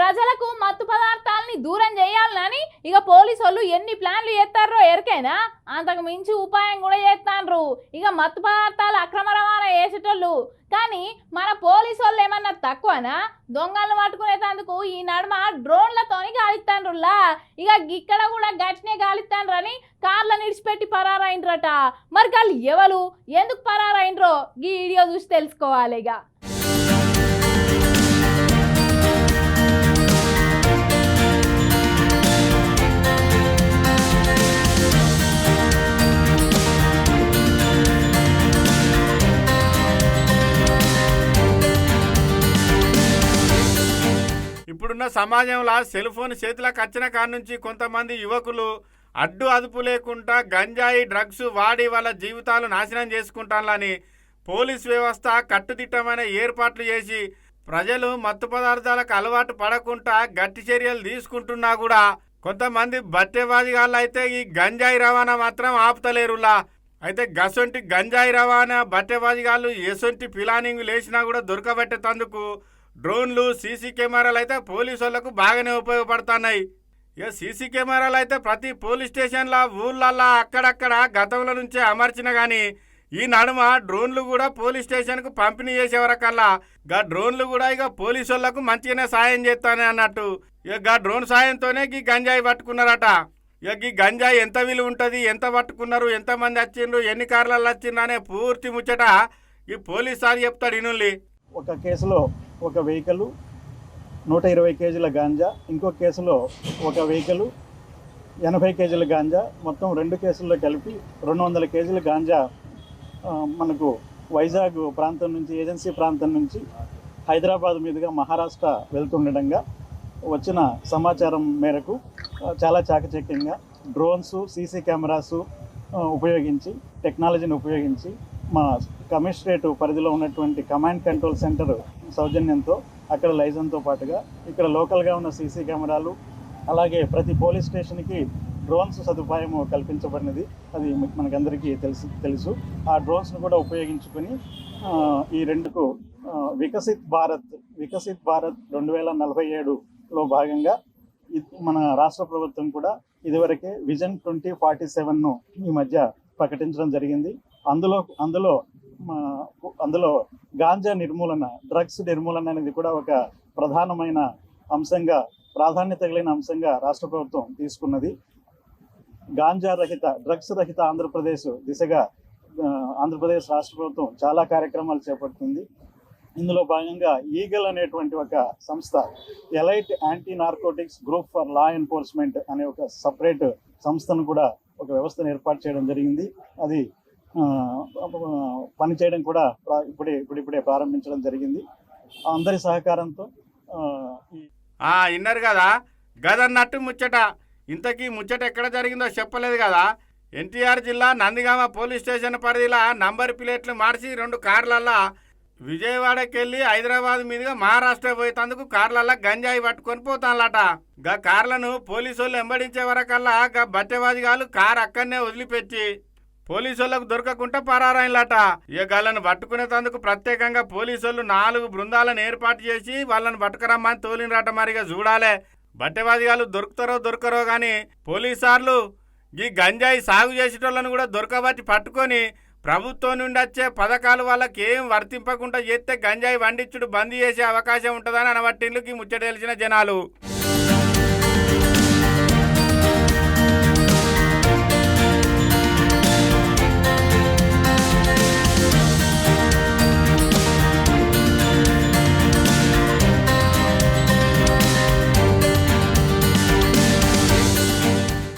ప్రజలకు మత్తు పదార్థాలని దూరం చేయాలని ఇక పోలీసు వాళ్ళు ఎన్ని ప్లాన్లు చేస్తారో ఎరికైనా అంతకు మించి ఉపాయం కూడా చేస్తాండ్రు ఇక మత్తు పదార్థాలు అక్రమ రవాణా చేసేటోళ్ళు. కానీ మన పోలీసు వాళ్ళు ఏమన్నా తక్కువనా? దొంగలను పట్టుకునేందుకు ఈ నడుమ డ్రోన్లతోని గాలిస్తాండ్రులా. ఇక ఇక్కడ కూడా గట్టినే గాలిస్తాండ్రని కార్లను ఇడిచిపెట్టి పరారైండ్రట. మరి వాళ్ళు ఎవరు, ఎందుకు పరారైండ్రో ఈ వీడియో చూసి తెలుసుకోవాలి. ఇక ఇప్పుడున్న సమాజంలో సెల్ ఫోన్ చేతులకు వచ్చిన కాడి నుంచి కొంతమంది యువకులు అడ్డు అదుపు లేకుండా గంజాయి డ్రగ్స్ వాడి వాళ్ళ జీవితాలు నాశనం చేసుకుంటానని పోలీస్ వ్యవస్థ కట్టుదిట్టమైన ఏర్పాట్లు చేసి ప్రజలు మత్తు పదార్థాలకు అలవాటు పడకుండా గట్టి చర్యలు తీసుకుంటున్నా కూడా కొంతమంది బట్టెవాదిగాళ్ళు అయితే ఈ గంజాయి రవాణా మాత్రం ఆపుతలేరులా. అయితే గసొంటి గంజాయి రవాణా బట్టెవాదిగాళ్ళు ఎసొంటి ప్లానింగ్ లేచినా కూడా దొరకబెట్టేందుకు డ్రోన్లు సీసీ కెమెరాలు అయితే పోలీసు వాళ్ళకు బాగానే ఉపయోగపడుతున్నాయి. ఇక సీసీ కెమెరాలు అయితే ప్రతి పోలీస్ స్టేషన్ల ఊళ్ళల్లో అక్కడక్కడ గతంలో నుంచే అమర్చిన కానీ ఈ నడుమ డ్రోన్లు కూడా పోలీస్ స్టేషన్కు పంపిణీ చేసే వరకల్లా డ్రోన్లు కూడా ఇక పోలీసు వాళ్ళకు మంచిగానే సాయం చేస్తానే అన్నట్టు. ఇక డ్రోన్ సాయంతోనే ఈ గంజాయి పట్టుకున్నారట. ఇక ఈ గంజాయి ఎంత విలువ ఉంటుంది, ఎంత పట్టుకున్నారు, ఎంతమంది వచ్చిండ్రు, ఎన్ని కార్లలో వచ్చిండ్రు అనే పూర్తి ముచ్చట ఈ పోలీస్ సార్ చెప్తాడు. ఇనుల్లి ఒక కేసులో ఒక వెహికల్ 120 కేజీల గాంజా, ఇంకో కేసులో ఒక వెహికల్ 80 కేజీల గాంజా, మొత్తం 2 కేసుల్లో కలిపి 200 కేజీల గాంజా మనకు వైజాగ్ ప్రాంతం నుంచి, ఏజెన్సీ ప్రాంతం నుంచి హైదరాబాద్ మీదుగా మహారాష్ట్ర వెళ్తుండగా వచ్చిన సమాచారం మేరకు చాలా చాకచక్యంగా డ్రోన్స్, సీసీ కెమెరాసు ఉపయోగించి, టెక్నాలజీని ఉపయోగించి మా కమిషనరేట్ పరిధిలో ఉన్నటువంటి కమాండ్ కంట్రోల్ సెంటర్ సౌజన్యంతో అక్కడ లైజన్తో పాటుగా ఇక్కడ లోకల్గా ఉన్న సీసీ కెమెరాలు, అలాగే ప్రతి పోలీస్ స్టేషన్కి డ్రోన్స్ సదుపాయం కల్పించబడినది. అది మనకందరికీ తెలుసు. ఆ డ్రోన్స్ను కూడా ఉపయోగించుకొని ఈ రెండుకు వికసిత్ భారత్ 2047లో భాగంగా మన రాష్ట్ర ప్రభుత్వం కూడా ఇదివరకే విజన్ 2047ను ఈ మధ్య ప్రకటించడం జరిగింది. అందులో గాంజా నిర్మూలన, డ్రగ్స్ నిర్మూలన అనేది కూడా ఒక ప్రధానమైన అంశంగా, ప్రాధాన్యత కలిగిన అంశంగా రాష్ట్ర ప్రభుత్వం తీసుకున్నది. గాంజా రహిత, డ్రగ్స్ రహిత ఆంధ్రప్రదేశ్ దిశగా ఆంధ్రప్రదేశ్ రాష్ట్ర ప్రభుత్వం చాలా కార్యక్రమాలు చేపడుతుంది. ఇందులో భాగంగా ఈగల్ అనేటువంటి ఒక సంస్థ, elite anti narcotics group for law enforcement అనే ఒక సపరేట్ సంస్థను కూడా, ఒక వ్యవస్థను ఏర్పాటు చేయడం జరిగింది. అది పనిచేయడం కూడా ఇప్పుడిప్పుడే ప్రారంభించడం జరిగింది. అందరి సహకారంతో. విన్నారు కదా, గదన్నట్టు ముచ్చట. ఇంతకీ ముచ్చట ఎక్కడ జరిగిందో చెప్పలేదు కదా. ఎన్టీఆర్ జిల్లా నందిగామ పోలీస్ స్టేషన్ పరిధిలో నంబర్ ప్లేట్లు మార్చి 2 కార్లల్లో విజయవాడకి వెళ్ళి హైదరాబాద్ మీదుగా మహారాష్ట్ర పోయేందుకు కార్లల్లో గంజాయి పట్టుకొని పోతానట. కార్లను పోలీసు వాళ్ళు వెంబడించే వరకల్లా బట్టెవాదిగాళ్ళు కారు అక్కడనే వదిలిపెట్టి పోలీసు వాళ్ళకు దొరకకుండా పరారైన్లట. ఇక వాళ్ళను పట్టుకునేందుకు ప్రత్యేకంగా పోలీసు వాళ్ళు 4 బృందాలను ఏర్పాటు చేసి వాళ్ళని పట్టుకురమ్మని తోలినరట. మరిగా చూడాలే బట్టెవాదిగాళ్ళు దొరకరో కానీ పోలీసార్లు ఈ గంజాయి సాగు చేసేటోళ్ళను కూడా దొరకబట్టి పట్టుకొని ప్రభుత్వం నుండి వచ్చే పథకాలు వాళ్ళకి ఏం వర్తింపకుండా చేస్తే గంజాయి వండించుడు బంద్ చేసే అవకాశం ఉంటుందని అనబట్టిండ్లు ఈ ముచ్చట తెలిసిన జనాలు.